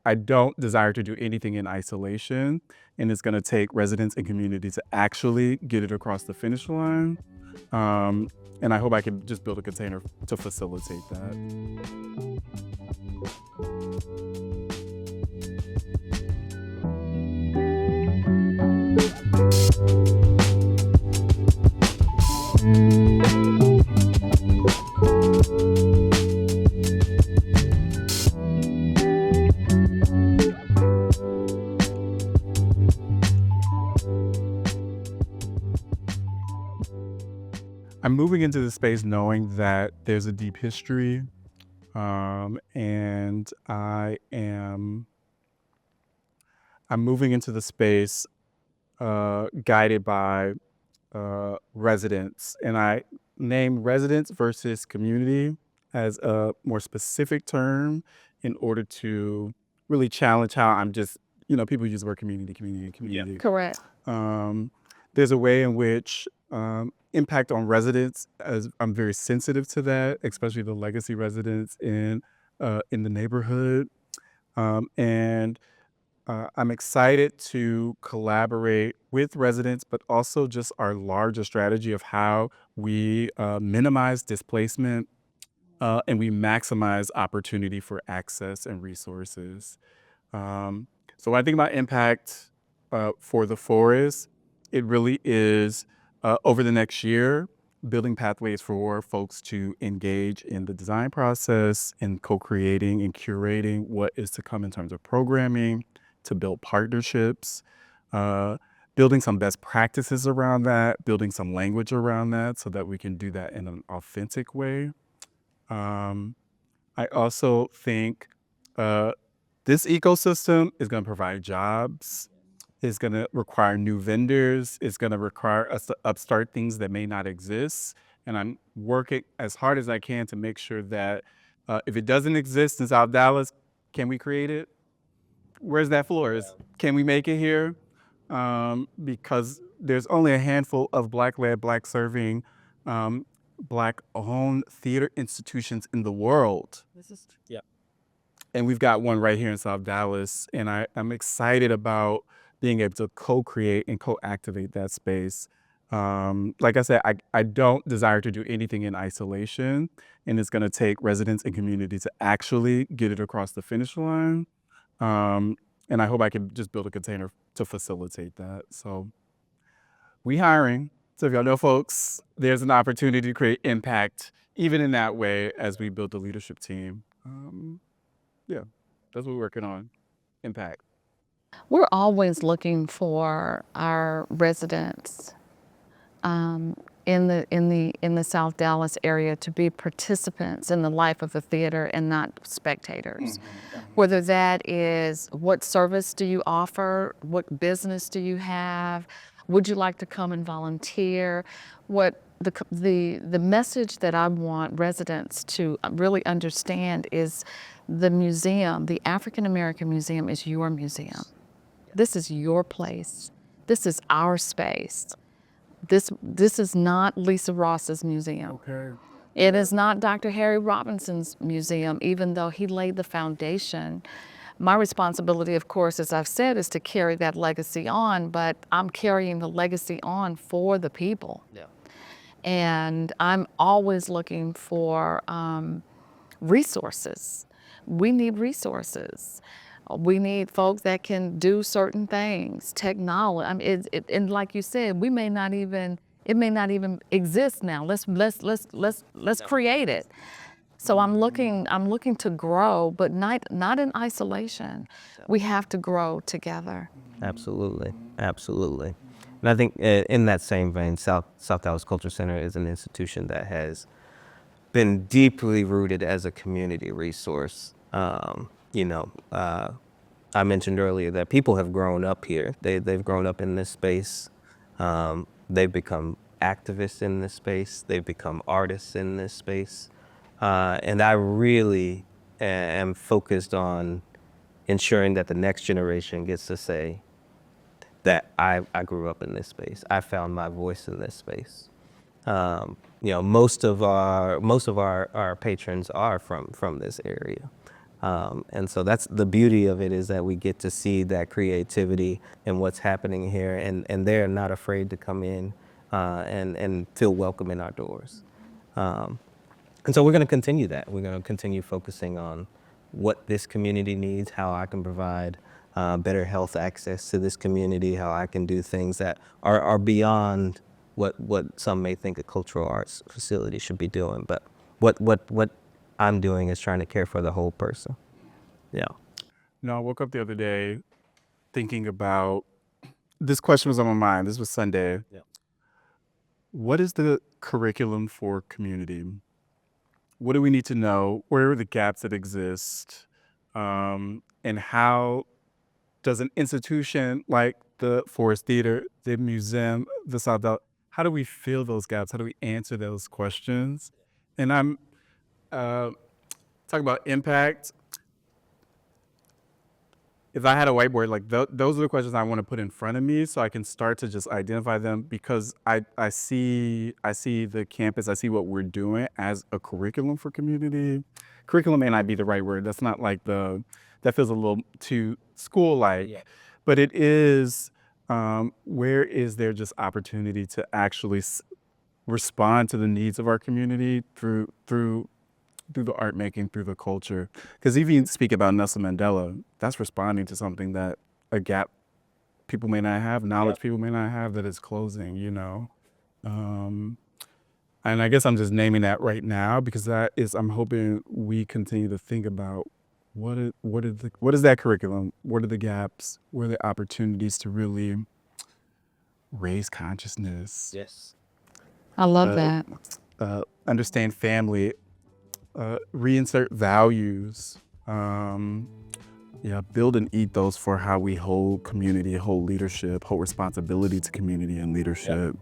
I don't desire to do anything in isolation, and it's going to take residents and community to actually get it across the finish line. Um, and I hope I can just build a container to facilitate that. I'm moving into the space knowing that there's a deep history, and I'm moving into the space guided by residents, and I name residents versus community as a more specific term in order to really challenge how I'm just, people use the word community, community, community. Correct. There's a way in which impact on residents, as I'm very sensitive to that, especially the legacy residents in the neighborhood. And I'm excited to collaborate with residents, but also just our larger strategy of how we minimize displacement and we maximize opportunity for access and resources. So when I think about impact for the forest, it really is over the next year, building pathways for folks to engage in the design process and co-creating and curating what is to come in terms of programming, to build partnerships, building some best practices around that, building some language around that so that we can do that in an authentic way. I also think this ecosystem is going to provide jobs. It's going to require new vendors. It's going to require us to upstart things that may not exist. And I'm working as hard as I can to make sure that if it doesn't exist in South Dallas, can we create it? Where's that floors? Can we make it here? Because there's only a handful of Black-led, Black-serving, Black-owned theater institutions in the world. And we've got one right here in South Dallas. And I'm excited about being able to co-create and co-activate that space. Like I said, I don't desire to do anything in isolation, and it's going to take residents and community to actually get it across the finish line. And I hope I can just build a container to facilitate that. So we hiring. So if y'all know folks, there's an opportunity to create impact even in that way as we build the leadership team. Yeah, that's what we're working on, impact. We're always looking for our residents in the South Dallas area to be participants in the life of the theater and not spectators. Whether that is, what service do you offer? What business do you have? Would you like to come and volunteer? What the message that I want residents to really understand is the museum, the African American Museum, is your museum. This is your place. This is our space. This is not Lisa Ross's museum. Okay. It is not Dr. Harry Robinson's museum, even though he laid the foundation. My responsibility, of course, as I've said, is to carry that legacy on, but I'm carrying the legacy on for the people. Yeah. And I'm always looking for resources. We need resources. We need folks that can do certain things, technology. I mean, and like you said, it may not even exist now. Let's create it. So I'm looking to grow, but not in isolation. We have to grow together. Absolutely, absolutely. And I think in that same vein, South Dallas Culture Center is an institution that has been deeply rooted as a community resource. I mentioned earlier that people have grown up here. They've grown up in this space. They've become activists in this space. They've become artists in this space. And I really am focused on ensuring that the next generation gets to say that I grew up in this space. I found my voice in this space. Most of our patrons are from this area. And so that's the beauty of it, is that we get to see that creativity and what's happening here, and they're not afraid to come in and feel welcome in our doors. And so we're going to continue that. We're going to continue focusing on what this community needs, how I can provide better health access to this community, how I can do things that are beyond what some may think a cultural arts facility should be doing. But what I'm doing is trying to care for the whole person. Yeah. I woke up the other day thinking about, this question was on my mind. This was Sunday. Yeah. What is the curriculum for community? What do we need to know? Where are the gaps that exist? And how does an institution like the Forest Theater, the museum, the South Dallas, how do we fill those gaps? How do we answer those questions? And I'm talking about impact. If I had a whiteboard, like those are the questions I want to put in front of me, so I can start to just identify them, because I see the campus, I see what we're doing as a curriculum for community. Curriculum may not be the right word. That's not like that feels a little too school-like. Yeah. But it is, where is there just opportunity to actually respond to the needs of our community through the art making, through the culture? Because even you speak about Nelson Mandela, that's responding to something, that a gap people may not have, knowledge people may not have, that is closing, and I guess I'm just naming that right now, because I'm hoping we continue to think about what is that curriculum, what are the gaps, what are the opportunities to really raise consciousness, Yes. I love that. understand family, reinsert values, build an ethos for how we hold community, hold leadership, hold responsibility to community and leadership.